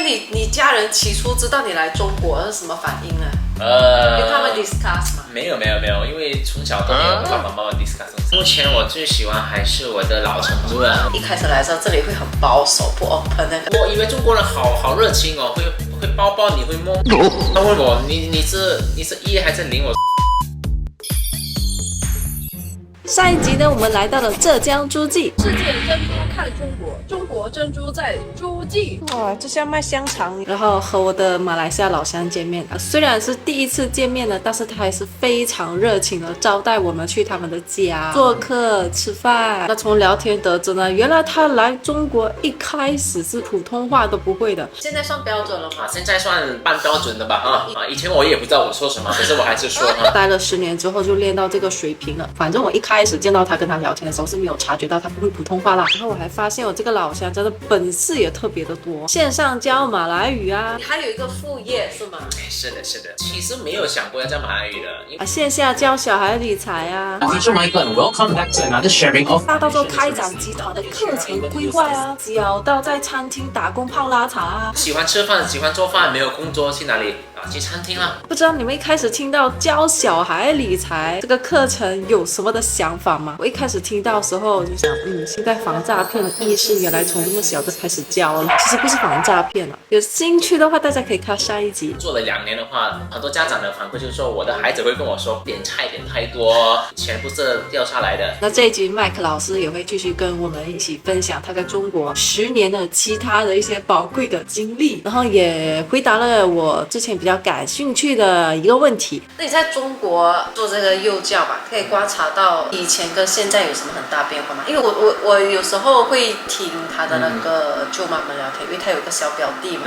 你家人起初知道你来中国是什么反应呢？跟他们 discuss 吗？没有，因为从小都没有跟爸爸妈妈 discuss。目前我最喜欢还是我的老成都人。一开始来的时候，这里会很保守，不 open 那个。我以为中国人好热情哦，会抱你，会摸。他问我你是1还是0？我。上一集呢，我们来到了浙江诸暨，世界珍珠看中国，中国珍珠在诸暨。哇，这是要卖香肠，然后和我的马来西亚老乡见面。虽然是第一次见面呢，但是他还是非常热情的招待我们去他们的家做客吃饭。那从聊天得知呢，原来他来中国一开始是普通话都不会的，现在算标准了吗？现在算半标准的吧以前我也不知道我说什么，可是我还是说待了10年之后就练到这个水平了。反正我一开始见到他跟他聊天的时候是没有察觉到他不会普通话啦。然后我还发现我这个老乡真的本事也特别的多，线上教马来语啊，你还有一个副业是吗？是的，其实没有想过要教马来语的线下教小孩理财啊。Welcome back to another sharing of 大到做开展集团的课程规划啊，小到在餐厅打工泡拉茶啊。喜欢吃饭，喜欢做饭，没有工作去哪里去餐厅啦。不知道你们一开始听到教小孩理财这个课程有什么的想法吗？我一开始听到的时候就想，现在防诈骗的意识原来从那么小就开始教了。其实不是防诈骗了，有兴趣的话大家可以看上一集。做了2年的话，很多家长的反馈就是说，我的孩子会跟我说点菜点太多，钱不是掉下来的。那这一集麦克老师也会继续跟我们一起分享他在中国10年的其他的一些宝贵的经历，然后也回答了我之前比较感兴趣的一个问题。那你在中国做这个幼教吧，可以观察到以前跟现在有什么很大变化吗？因为我有时候会听他的那个舅妈们聊天，因为他有一个小表弟嘛，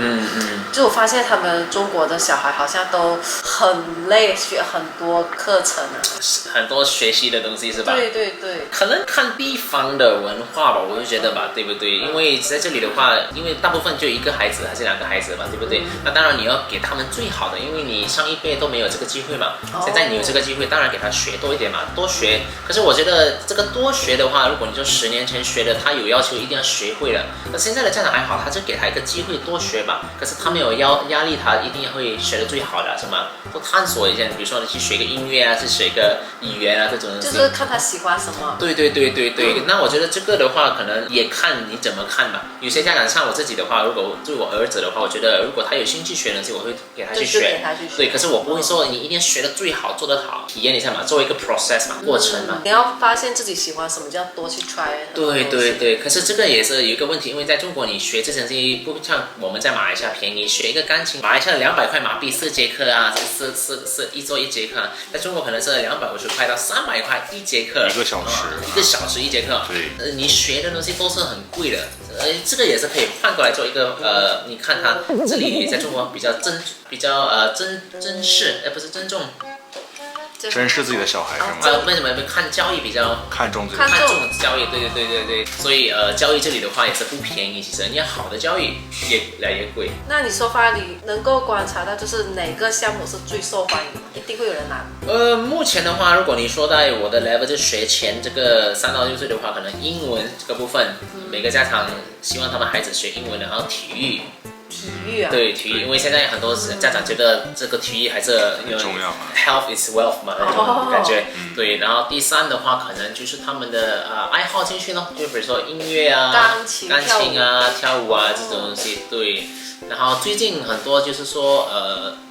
就我发现他们中国的小孩好像都很累，学很多课程很多学习的东西是吧？对，可能看地方的文化吧，我就觉得吧，对不对？因为在这里的话，因为大部分就1个孩子还是2个孩子嘛，对不对？那当然你要给他们最好的，因为你上一辈都没有这个机会嘛，现在你有这个机会，当然给他学多一点嘛，多学。可是我觉得这个多学的话，如果你就10年前学的，他有要求一定要学会了。那现在的家长还好，他就给他一个机会多学嘛。可是他没有压力，他一定会学的最好的，是吗？多探索一下，比如说你去学个音乐啊，去学个语言啊，这种就是看他喜欢什么。对。那我觉得这个的话，可能也看你怎么看吧。有些家长像我自己的话，如果对我儿子的话，我觉得如果他有兴趣学的东西，我会给他去学。对，可是我不会说你一定要学的最好，做得好，体验一下嘛，作为一个 process 嘛，过程嘛。你要发现自己喜欢什么，就要多去 try。对。可是这个也是有一个问题，因为在中国你学这些东西不像我们在马来西亚便宜，学一个钢琴，马来西亚200块马币4节课啊，是一周1节课，在中国可能是250块到300块1节课，1个小时，1个小时1节课。对，你学的东西都是很贵的。这个也是可以换过来做一个你看他这里在中国比较珍视，不是尊重。珍视自己的小孩是吗？为什么看教育比较看重教育？对，所以教育这里的话也是不便宜，其实你要好的教育越来越贵。那你说法你能够观察到就是哪个项目是最受欢迎的？一定会有人拿。目前的话，如果你说在我的 level 就学前这个3到6岁的话，可能英文这个部分，每个家长希望他们孩子学英文，然后体育啊，对体育，因为现在很多家长觉得这个体育还是重要嘛 ，health is wealth 嘛，那种感觉。对，然后第3的话，可能就是他们的爱好兴趣咯，就比如说音乐啊、钢琴啊、跳舞啊这种东西。对，然后最近很多就是说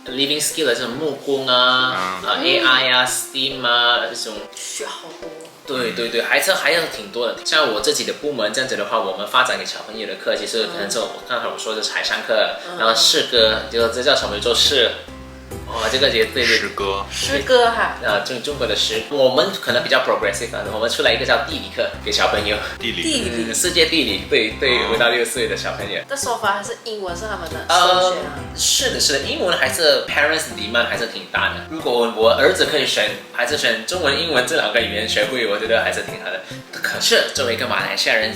living skill 的这种木工啊、AI 啊、STEAM 啊这种，学好多。对，还有挺多的。像我自己的部门这样子的话，我们发展给小朋友的课，其实可能就刚才我说的彩上课，然后诗歌，就这叫什么？做诗。这个也对，诗歌哈，中国的诗，我们可能比较 progressive， 我们出来一个叫地理课给小朋友，地理，世界地理，对，5到6岁的小朋友。这说法还是英文是他们的首选啊？是的，英文还是 parents demand 还是挺大的。如果我儿子可以还是选中文、英文这2个语言学会，我觉得还是挺好的。可是作为一个马来西亚人，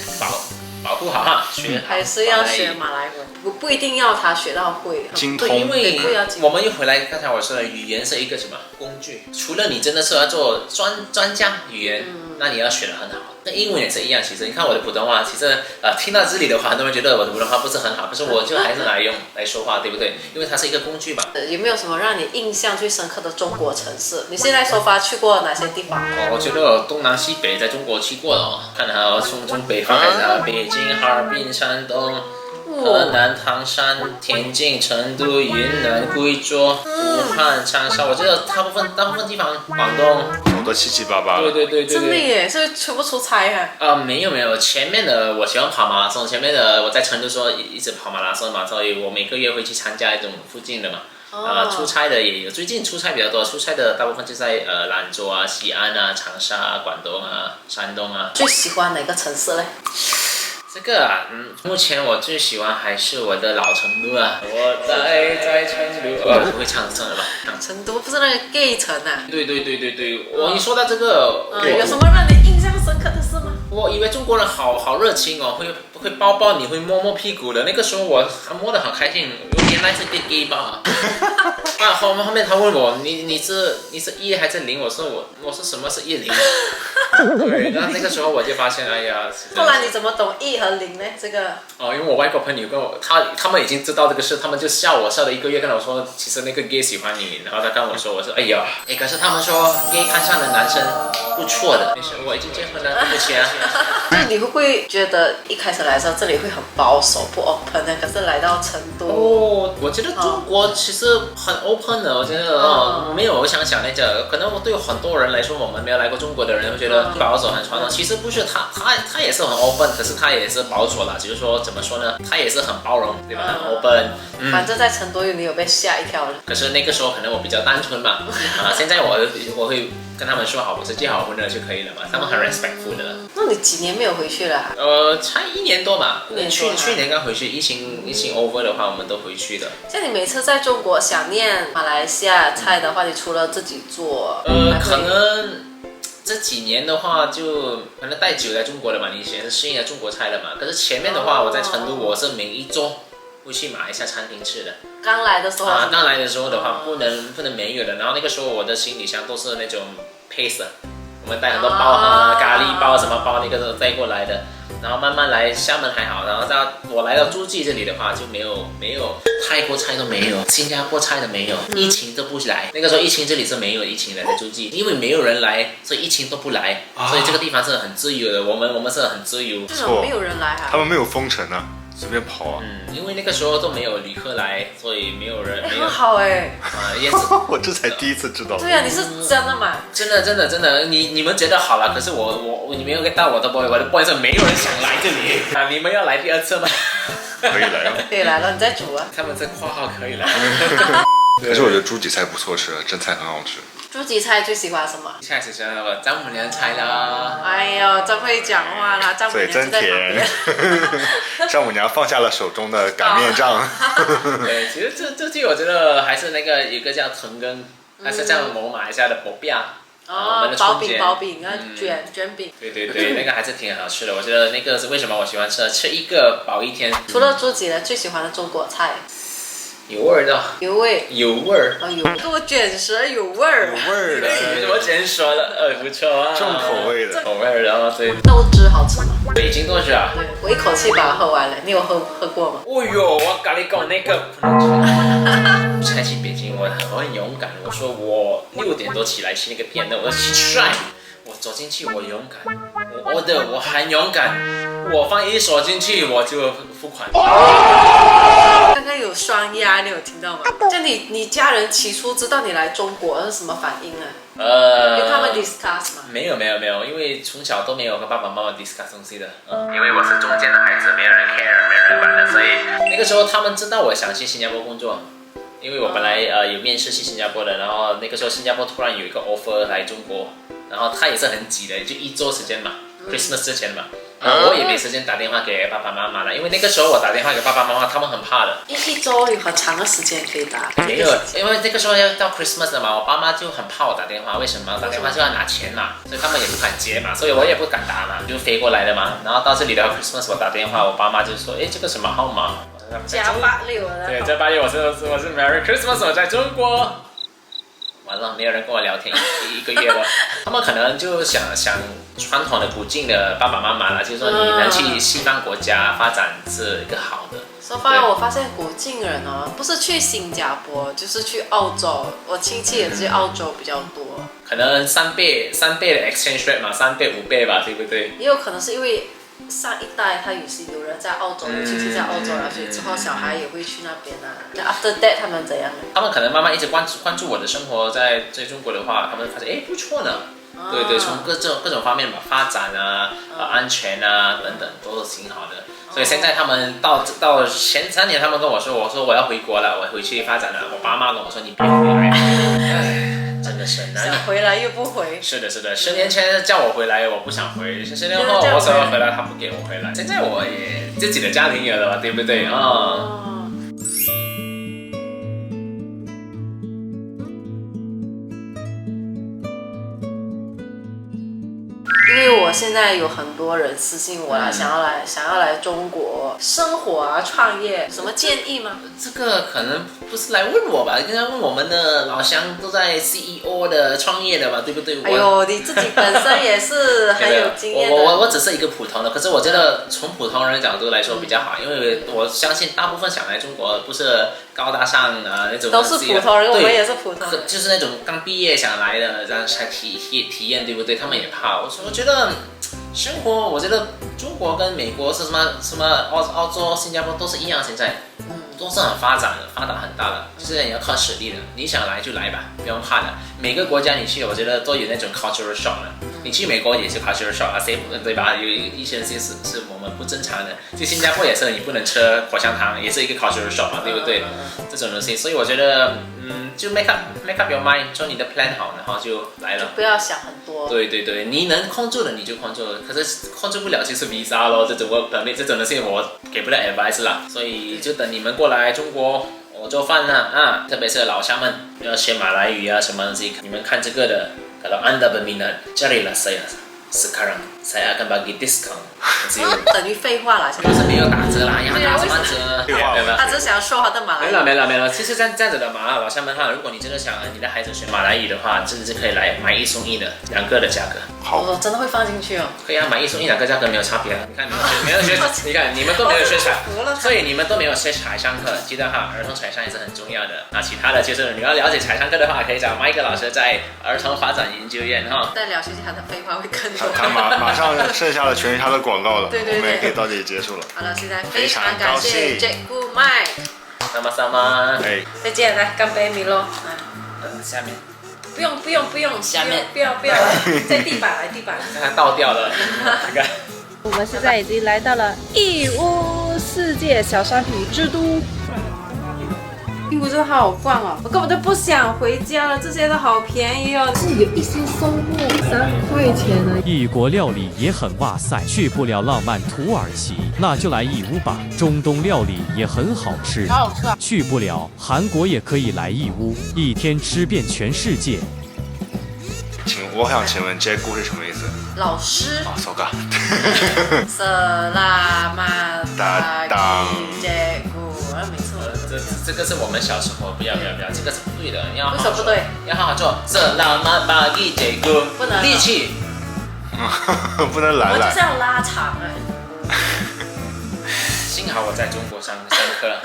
保护好哈，还是要学马来文，不一定要他学到会精通。因为我们又回来，刚才我说的语言是一个什么工具？除了你真的是要做专家语言，那你要学得很好。那英文也是一样，其实你看我的普通话，其实听到这里的话，很多人觉得我的普通话不是很好，可是我就还是来用来说话，对不对？因为它是一个工具嘛。有没有什么让你印象最深刻的中国城市？你现在说发去过哪些地方？我觉得东南西北在中国去过了哦，看哈，从北方开始啊，北京、哈尔滨、山东。河南、唐山、天津、成都、云南、贵州、武汉、长沙，我觉得大部分地方，广东，好多七七八八。对，真的耶，是不是全部出差啊？没有，前面的我喜欢跑马拉松，前面的我在成都说一直跑马拉松嘛，所以我每个月会去参加一种附近的嘛。出差的也有，最近出差比较多，出差的大部分就在兰州啊、西安啊、长沙啊、广东啊、山东啊。最喜欢哪个城市嘞？这个啊，目前我最喜欢还是我的老成都啊。我在成都，不会唱算了吧？成都不是那个 gay 城啊？对，你说到这个，有什么让你印象深刻的事吗？我以为中国人好热情哦，会抱你，会摸屁股的。那个时候我摸得好开心，原来是个 gay 吧？后面他问我，你是1还是0？我说什么是10？对，那个时候我就发现，哎呀。后来你怎么懂1和0呢？这个因为我外国朋友跟我，他们已经知道这个事，他们就笑了1个月，跟我说，其实那个 gay 喜欢你，然后他跟我说，我说，哎呀，可是他们说 gay 看上的男生不错的，没事，我已经结婚了，对不起啊。那你会不会觉得一开始来的时候这里会很保守不 open 呢？可是来到成都，我觉得中国其实很 open 的，我觉得没有我想那个，可能对很多人来说，我们没有来过中国的人会觉得保守很传统，其实不是，他也是很 open， 可是他也是保守啦，就是说怎么说呢，他也是很包容，对吧？很 open。反正在成都你有被吓一跳了。可是那个时候可能我比较单纯嘛，现在我会跟他们说好，我是结好婚了就可以了嘛，他们很 respectful 的。那你几年没有回去了？才1年多吧，去年刚回去，疫情 over 的话，我们都回去的。像你每次在中国想念马来西亚菜的话，你除了自己做，可能这几年的话，就可能待久在中国了嘛，你以前是适应了中国菜了嘛。可是前面的话，我在成都，我是每一周会去马来西亚餐厅吃的。刚来的时候刚来的时候的话，不能没有的。然后那个时候我的行李箱都是那种 paste， 我们带很多包咖喱包什么包，那个都带过来的。然后慢慢来，厦门还好，然后到我来到诸暨这里的话，就没有泰国菜都没有，新加坡菜都没有，疫情都不来。那个时候疫情这里是没有疫情的，在诸暨，因为没有人来，所以疫情都不来，所以这个地方是很自由的。我们是很自由，没有人来啊，他们没有封城啊，随便跑啊。因为那个时候都没有旅客来，所以没有人。很好哎。也是。我这才第一次知道。对啊，你是真的吗？真的，你们觉得好了，可是你没有get到我的 point 是没有人想来这里啊！你们要来第2次吗？可以来啊。可以来了，你再煮啊。他们在括号可以来。可是我觉得猪脊菜不错吃，真菜很好吃。猪脊菜最喜欢什么？下次想我丈母娘菜啦。哎呦，真会讲话啦，丈母娘就在旁边。丈母娘放下了手中的擀面杖。对，其实这季我觉得还是那个有一个叫藤根，它是像我们马来西亚的薄饼。薄饼啊，卷饼。对，那个还是挺好吃的。我觉得那个是为什么我喜欢吃，吃一个饱一天。除了猪脊呢，最喜欢的中国菜。有味儿的。有味。有味儿。跟我卷舌有味儿。有味儿的。我卷舌的，不错啊。重口味的。口味儿，然后对。豆汁好吃吗？北京豆汁啊。对，我一口气把它喝完了。你有喝过吗？哦呦，我跟你讲那个不能吃。才去北京，我很勇敢。我说我6点多起来吃那个店的，我去 try。我走进去，我勇敢，我很勇敢。我放一手进去，我就付款。刚刚有双压，你有听到吗？就你家人起初知道你来中国是什么反应呢？有跟他们 discuss 吗？没有，因为从小都没有和爸爸妈妈 discuss 东西的。因为我是中间的孩子，没有人 care， 没有人管的，所以那个时候他们知道我想去新加坡工作。因为我本来有面试去新加坡的，然后那个时候新加坡突然有一个 offer 来中国，然后他也是很急的，就1周时间嘛，Christmas 之前嘛，然后我也没时间打电话给爸爸妈妈了，因为那个时候我打电话给爸爸妈妈，他们很怕的。一周有很长的时间可以打。没有，因为那个时候要到 Christmas 了嘛，我爸妈就很怕我打电话，为什么？打电话就要拿钱嘛，所以他们也不敢接嘛，所以我也不敢打嘛，就飞过来了嘛。然后到这里的 Christmas 我打电话，我爸妈就说，这个什么号码？加86了。对，加86，我是 Merry Christmas， 我在中国。完了没有人跟我聊天一个月了。他们可能就想传统的古晋的爸爸妈妈了，就是说你能去西方国家发展是一个好的。我发现古晋人哦，不是去新加坡，就是去澳洲。我亲戚也是去澳洲比较多。可能3倍的 exchange rate 嘛，3倍5倍吧，对不对？也有可能是因为上一代他有人在澳洲，有亲戚在澳洲，所以之后小孩也会去那边啊。那 after that 他们怎样？他们可能慢慢一直关注我的生活，在中国的话，他们发现不错呢。对对，从各种方面吧，发展啊、安全啊等等都是挺好的。所以现在他们到前3年，他们跟我说我要回国了，我回去发展了。我爸妈跟我说你别回来，哎，真的是很难。想回来又不回。是的，10年前叫我回来，我不想回；10年后我说要回来，他不给我回来。现在我也自己的家庭有了嘛，对不对啊？因为我现在有很多人私信我啦，想要来中国生活啊、创业，什么建议吗？这个可能不是来问我吧，应该问我们的老乡都在 CEO 的创业的吧，对不对？哎呦，你自己本身也是很有经验的。我只是一个普通的，可是我觉得从普通人的角度来说比较好，因为我相信大部分想来中国不是高大上啊那种，都是普通人，我们也是普通人，就是那种刚毕业想来的，让才体验，对不对？他们也怕。我觉得生活，我觉得中国跟美国是什么澳洲、新加坡都是一样，现在都是很发达很大的，就是你要靠实力的，你想来就来吧，不用怕的。每个国家你去，我觉得都有那种 cultural shock 的。你去美国也是 cultural shock 啊，对吧？有一些是我们不正常的。去新加坡也是，你不能吃口香糖，也是一个 cultural shock 嘛，对不对？这种东西，所以我觉得，就 make up your mind， 做你的 plan 好，然后就来了。不要想很多。对，你能控制的你就控制，可是控制不了就是 visa 咯，这种这种东西我给不了 advice 啦，所以就等你们过来中国。我做饭啊，特别是老乡们要学马来语啊，什么东西，你们看这个的。Kalau Anda berminat, carilah saya sekarang. Saya akan bagi diskon. 等于废话啦，就是没有打折啦，要打什么折？他只想说他的马来语。没了。其实这样子的嘛，老乡们哈，如果你真的想你的孩子学马来语的话，真的是可以来买1送1的2个的价格。好，真的会放进去哦。可以啊，买1送1，2个价格没有差别啊。你看你们没有学，你看你们都没有学彩，所以你们都没有学彩商课，记得哈，儿童彩商也是很重要的。那其他的就是你要了解彩商课的话，可以找麦克老师在儿童发展研究院哈。再聊下去，他的废话会更多。他马上剩下的全是他的广告了，对，我们也可以到这里结束了。好了，现在非常感谢 Jack Mike， sama-sama，再见，来干杯，米洛。下面不用，下面不要，在地板，它倒掉了，我们现在已经来到了义乌世界小商品之都。义乌真的好逛哦，我根本就不想回家了，这些都好便宜哦，是有一些收获3块钱呢。异国料理也很哇塞，去不了浪漫土耳其，那就来义乌吧。中东料理也很好吃，好好吃啊。去不了韩国也可以来义乌，一天吃遍全世界。我想请问 Jack 是什么意思？老师。啊，so ga。Selamat pagi Jack，没错。这个是我们小时候，不要，这个是不对的，你要为什么不对？要好好做。Selamat pagi Jack， 不能力气，不能懒我就是要拉长幸好我在中国上课。